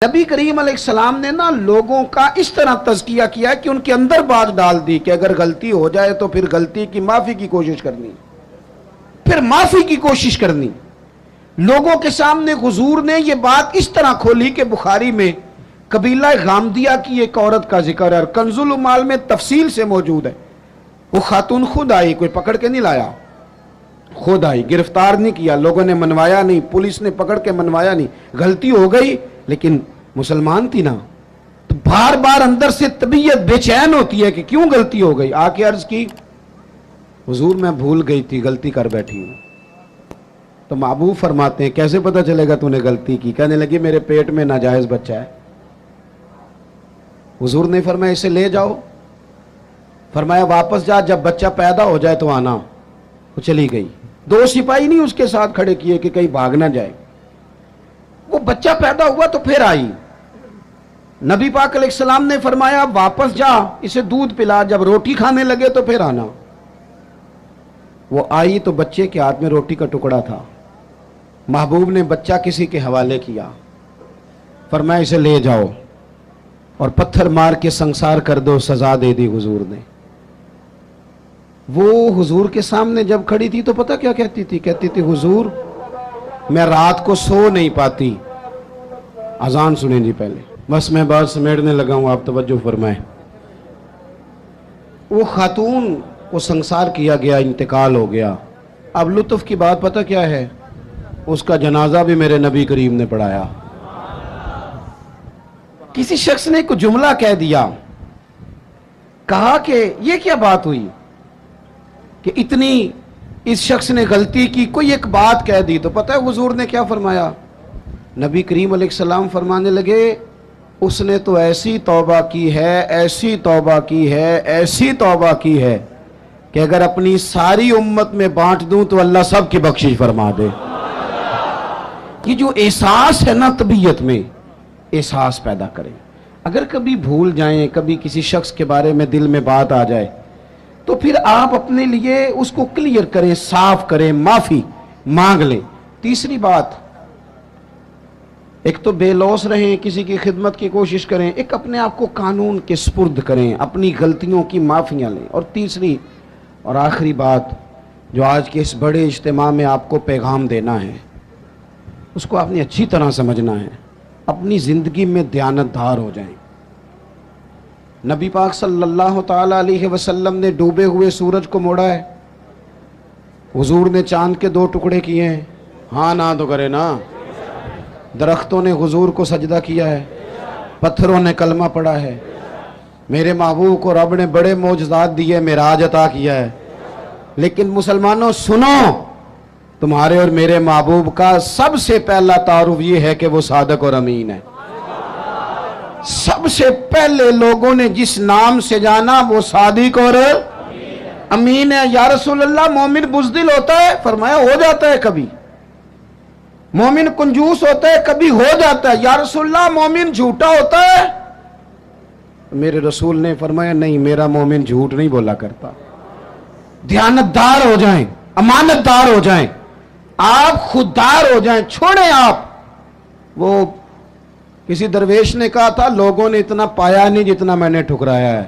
نبی کریم علیہ السلام نے لوگوں کا اس طرح تزکیہ کیا کہ ان کے اندر بات ڈال دی کہ اگر غلطی ہو جائے تو پھر غلطی کی معافی کی کوشش کرنی، پھر معافی کی کوشش کرنی۔ لوگوں کے سامنے حضور نے یہ بات اس طرح کھولی کہ بخاری میں قبیلہ غامدیہ کی ایک عورت کا ذکر ہے اور کنز العمال میں تفصیل سے موجود ہے۔ وہ خاتون خود آئی، کوئی پکڑ کے نہیں لایا، خود آئی، گرفتار نہیں کیا، لوگوں نے منوایا نہیں، پولیس نے پکڑ کے منوایا نہیں، غلطی ہو گئی لیکن مسلمان تھی نا، تو بار بار اندر سے طبیعت بے چین ہوتی ہے کہ کیوں غلطی ہو گئی۔ آ کے عرض کی حضور میں بھول گئی تھی، غلطی کر بیٹھی ہوں۔ تو محبوب فرماتے ہیں کیسے پتہ چلے گا تو نے غلطی کی؟ کہنے لگی میرے پیٹ میں ناجائز بچہ ہے۔ حضور نے فرمایا اسے لے جاؤ، فرمایا واپس جا، جب بچہ پیدا ہو جائے تو آنا۔ وہ چلی گئی، 2 سپاہی نہیں اس کے ساتھ کھڑے کیے کہ کہیں بھاگ نہ جائے۔ وہ بچہ پیدا ہوا تو پھر آئی، نبی پاک علیہ السلام نے فرمایا واپس جا، اسے دودھ پلا، جب روٹی کھانے لگے تو پھر آنا۔ وہ آئی تو بچے کے ہاتھ میں روٹی کا ٹکڑا تھا۔ محبوب نے بچہ کسی کے حوالے کیا، فرمایا اسے لے جاؤ اور پتھر مار کے سنسار کر دو، سزا دے دی حضور نے۔ وہ حضور کے سامنے جب کھڑی تھی تو پتہ کیا کہتی تھی؟ کہتی تھی حضور میں رات کو سو نہیں پاتی، اذان سنیں جی پہلے، بس میں بات سمیٹنے لگا ہوں، آپ توجہ فرمائیں۔ وہ خاتون کو سنسار کیا گیا، انتقال ہو گیا۔ اب لطف کی بات پتہ کیا ہے؟ اس کا جنازہ بھی میرے نبی کریم نے پڑھایا۔ کسی شخص نے کوئی جملہ کہہ دیا، کہا کہ یہ کیا بات ہوئی کہ اتنی اس شخص نے غلطی کی، کوئی ایک بات کہہ دی، تو پتہ ہے حضور نے کیا فرمایا؟ نبی کریم علیہ السلام فرمانے لگے اس نے تو ایسی توبہ کی ہے، ایسی توبہ کی ہے، ایسی توبہ کی ہے کہ اگر اپنی ساری امت میں بانٹ دوں تو اللہ سب کی بخشش فرما دے۔ یہ جو احساس ہے نا، طبیعت میں احساس پیدا کریں۔ اگر کبھی بھول جائیں، کبھی کسی شخص کے بارے میں دل میں بات آ جائے تو پھر آپ اپنے لیے اس کو کلیئر کریں، صاف کریں، معافی مانگ لیں۔ تیسری بات، ایک تو بے لوث رہیں، کسی کی خدمت کی کوشش کریں، ایک اپنے آپ کو قانون کے سپرد کریں، اپنی غلطیوں کی معافیاں لیں۔ اور تیسری اور آخری بات جو آج کے اس بڑے اجتماع میں آپ کو پیغام دینا ہے، اس کو آپ نے اچھی طرح سمجھنا ہے، اپنی زندگی میں دیانتدار ہو جائیں۔ نبی پاک صلی اللہ تعالی علیہ وسلم نے ڈوبے ہوئے سورج کو موڑا ہے، حضور نے چاند کے 2 ٹکڑے کیے ہیں، ہاں نہ تو کرے نا۔ درختوں نے حضور کو سجدہ کیا ہے، پتھروں نے کلمہ پڑھا ہے۔ میرے محبوب کو رب نے بڑے معجزات دیے، معراج عطا کیا ہے۔ لیکن مسلمانوں سنو، تمہارے اور میرے محبوب کا سب سے پہلا تعارف یہ ہے کہ وہ صادق اور امین ہے۔ سب سے پہلے لوگوں نے جس نام سے جانا وہ صادق اور امین ہے۔ یا رسول اللہ مومن بزدل ہوتا ہے؟ فرمایا ہو جاتا ہے کبھی۔ مومن کنجوس ہوتا ہے؟ کبھی ہو جاتا ہے۔ یا رسول اللہ مومن جھوٹا ہوتا ہے؟ میرے رسول نے فرمایا نہیں، میرا مومن جھوٹ نہیں بولا کرتا۔ دیانتدار ہو جائیں، امانت دار ہو جائیں، آپ خوددار ہو جائیں، چھوڑیں آپ۔ وہ کسی درویش نے کہا تھا لوگوں نے اتنا پایا نہیں جتنا میں نے ٹھکرایا ہے۔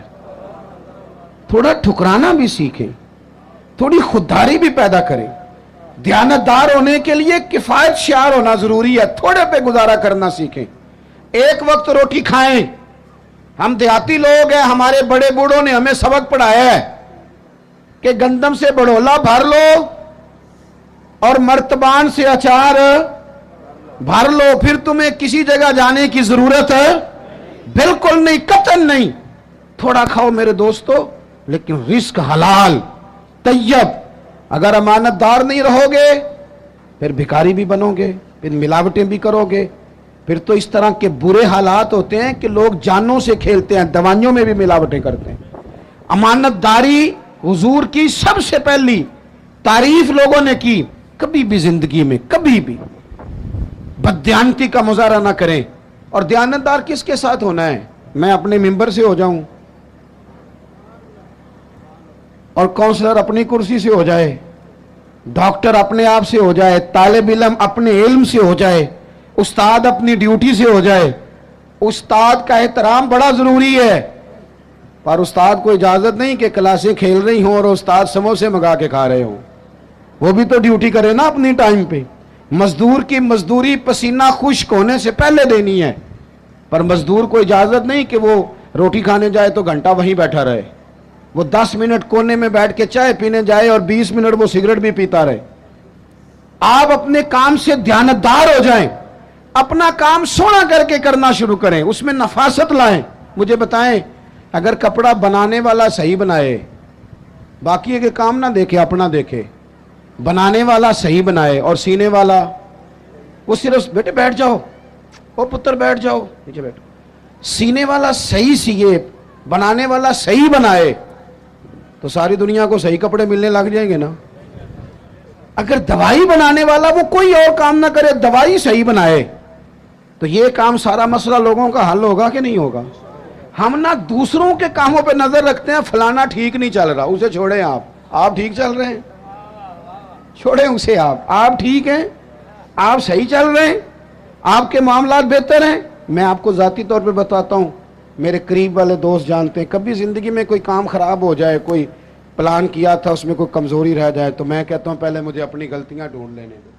تھوڑا ٹھکرانا بھی سیکھیں، تھوڑی خودداری بھی پیدا کریں۔ دیانتدار ہونے کے لیے کفایت شعار ہونا ضروری ہے، تھوڑے پہ گزارا کرنا سیکھیں۔ ایک وقت روٹی کھائیں۔ ہم دیہاتی لوگ ہیں، ہمارے بڑے بوڑھوں نے ہمیں سبق پڑھایا ہے کہ گندم سے بڑھولا بھر لو اور مرتبان سے اچار بھر لو، پھر تمہیں کسی جگہ جانے کی ضرورت ہے بالکل نہیں، قطعاً نہیں۔ تھوڑا کھاؤ میرے دوستو، لیکن رزق حلال طیب۔ اگر امانت دار نہیں رہو گے پھر بھکاری بھی بنو گے، پھر ملاوٹیں بھی کرو گے، پھر تو اس طرح کے برے حالات ہوتے ہیں کہ لوگ جانوں سے کھیلتے ہیں، دوائیوں میں بھی ملاوٹیں کرتے ہیں۔ امانت داری حضور کی سب سے پہلی تعریف لوگوں نے کی۔ کبھی بھی زندگی میں کبھی بھی بددیانتی کا مظاہرہ نہ کریں۔ اور دیانتدار کس کے ساتھ ہونا ہے؟ میں اپنے ممبر سے ہو جاؤں اور کونسلر اپنی کرسی سے ہو جائے، ڈاکٹر اپنے آپ سے ہو جائے، طالب علم اپنے علم سے ہو جائے، استاد اپنی ڈیوٹی سے ہو جائے، استاد کا احترام بڑا ضروری ہے، پر استاد کو اجازت نہیں کہ کلاسیں کھیل رہی ہوں اور استاد سموسے منگا کے کھا رہے ہوں، وہ بھی تو ڈیوٹی کرے نا اپنی ٹائم پہ۔ مزدور کی مزدوری پسینہ خشک ہونے سے پہلے دینی ہے، پر مزدور کو اجازت نہیں کہ وہ روٹی کھانے جائے تو گھنٹہ وہیں بیٹھا رہے، وہ 10 منٹ کونے میں بیٹھ کے چائے پینے جائے اور 20 منٹ وہ سگریٹ بھی پیتا رہے۔ آپ اپنے کام سے دیانتدار ہو جائیں، اپنا کام سونا کر کے کرنا شروع کریں، اس میں نفاست لائیں۔ مجھے بتائیں، اگر کپڑا بنانے والا صحیح بنائے، باقی ہے کہ کام نہ دیکھے اپنا دیکھے، بنانے والا صحیح بنائے اور سینے والا وہ صرف بیٹے بیٹھ جاؤ، او پتر بیٹھ جاؤ نیچے بیٹھو، سینے والا صحیح سیے، بنانے والا صحیح بنائے تو ساری دنیا کو صحیح کپڑے ملنے لگ جائیں گے نا۔ اگر دوائی بنانے والا وہ کوئی اور کام نہ کرے، دوائی صحیح بنائے تو یہ کام سارا مسئلہ لوگوں کا حل ہوگا کہ نہیں ہوگا؟ ہم نہ دوسروں کے کاموں پہ نظر رکھتے ہیں، فلانا ٹھیک نہیں چل رہا، اسے چھوڑیں، آپ ٹھیک چل رہے ہیں، چھوڑیں اسے، آپ ٹھیک ہیں، آپ صحیح چل رہے ہیں، آپ کے معاملات بہتر ہیں۔ میں آپ کو ذاتی طور پہ بتاتا ہوں، میرے قریب والے دوست جانتے ہیں، کبھی زندگی میں کوئی کام خراب ہو جائے، کوئی پلان کیا تھا اس میں کوئی کمزوری رہ جائے تو میں کہتا ہوں پہلے مجھے اپنی غلطیاں ڈھونڈ لینے دو۔